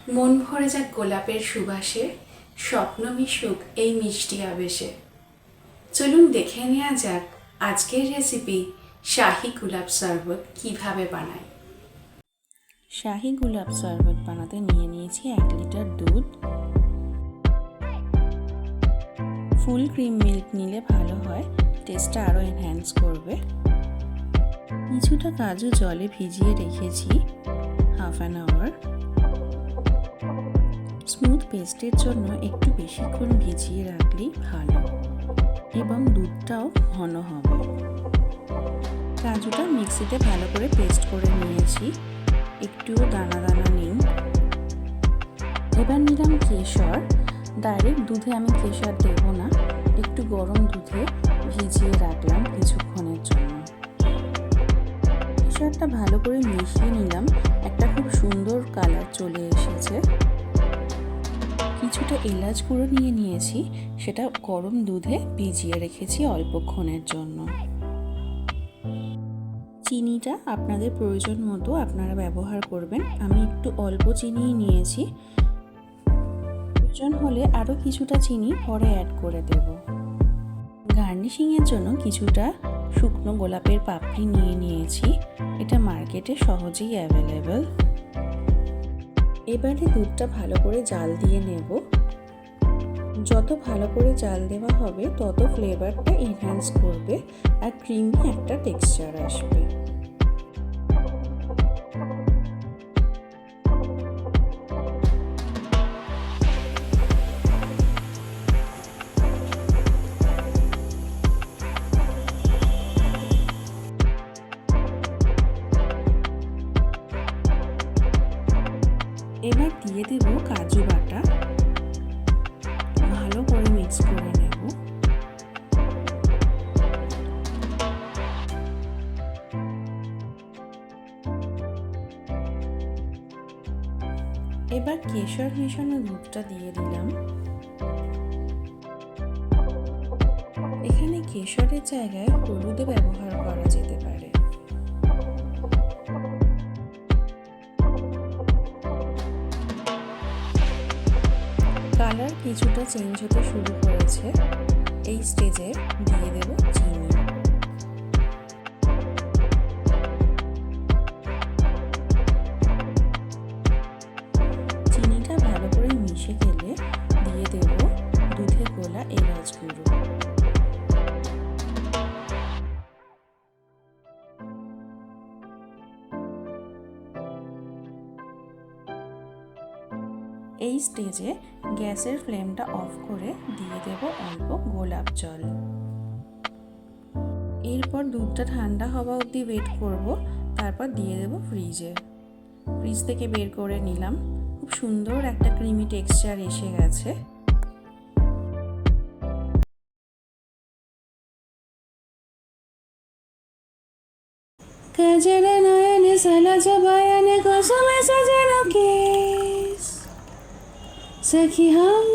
মন ভরে যাক গোলাপের সুবাসে, স্বপ্ন মিশুক এই মিষ্টি আবেশে। চলুন দেখে নেওয়া যাক আজকের রেসিপি শাহি গোলাপ শরবত কিভাবে বানাই। শাহি গোলাপ শরবত বানাতে নিয়ে নিয়েছি 1 লিটার দুধ। ফুল ক্রিম মিল্ক নিলে ভালো হয়, টেস্টটা আরও এনহ্যান্স করবে। কিছুটা কাজু জলে ভিজিয়ে রেখেছি হাফ অ্যান আওয়ার। স্মুথ পেস্টের জন্য একটু বেশিক্ষণ ভিজিয়ে রাখলেই ভালো এবং দুধটাও ঘন হবে। কাজুটা মিক্সিতে ভালো করে পেস্ট করে নিয়েছি, একটুও দানা দানা নেই। এবার নিলাম কেশর। ডাইরেক্ট দুধে আমি কেশর দেব না, একটু গরম দুধে ভিজিয়ে রাখলাম কিছুক্ষণের জন্য। কেশরটা ভালো করে মিশিয়ে নিলাম, একটা খুব সুন্দর কালার চলে এসেছে। কিছুটা এলাচ গুঁড়ো নিয়ে নিয়েছি, সেটা গরম দুধে ভিজিয়ে রেখেছি অল্পক্ষণের জন্য। চিনিটা আপনাদের প্রয়োজন মতো আপনারা ব্যবহার করবেন, আমি একটু অল্প চিনিই নিয়েছি। প্রয়োজন হলে আরও কিছুটা চিনি পরে অ্যাড করে দেব। গার্নিশিংয়ের জন্য কিছুটা শুকনো গোলাপের পাপড়ি নিয়ে নিয়েছি, এটা মার্কেটে সহজেই অ্যাভেলেবেল। এবারে দুধটা ভালো করে জাল দিয়ে নেব। যত ভালো করে জাল দেওয়া হবে তত ফ্লেভারটা এনহ্যান্স করবে আর ক্রিমি একটা টেক্সচার আসবে। এবার দিয়ে দেব কাজু বাটা, ভালো করে মিক্স করে নেব। এবার কেশর মেশানো দুধটা দিয়ে দিলাম। এখানে কেশরের জায়গায় হলুদও ব্যবহার করা যেতে পারে। কালার কিছুটা চেঞ্জ হতে শুরু করেছে, এই স্টেজে দিয়ে দেব চিনি। চিনিটা ভালো করে মিশে গেলে দিয়ে দেব দুধে গোলা এলাচ গুঁড়ো। এই স্টেজে গ্যাসের ফ্লেমটা অফ করে দিয়ে দেব অল্প গোলাপ জল। এরপর দুধটা ঠান্ডা হওয়া অবধি ওয়েট করব, তারপর দিয়ে দেব ফ্রিজে। ফ্রিজ থেকে বের করে নিলাম, খুব সুন্দর একটা ক্রিমি টেক্সচার এসে গেছে। কাজল নয়নে সলজ বয়নে কুসুমে সজানো কেশ, सखी हम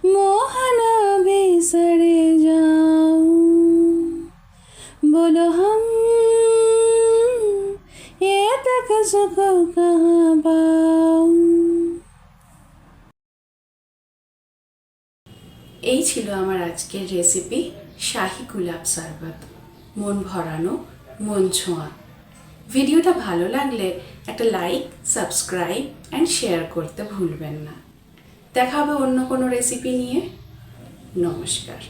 मोहना बिसरे जाऊं, बोलो हम ये तक सुख कहाँ पाऊं। এই ছিল আমার আজকের রেসিপি শাহি গোলাপ শরবত, মন ভরানো, মন ছোঁয়া। ভিডিওটা ভালো লাগলে একটা লাইক, সাবস্ক্রাইব অ্যান্ড শেয়ার করতে ভুলবেন না। দেখা হবে অন্য কোনো রেসিপি নিয়ে। নমস্কার।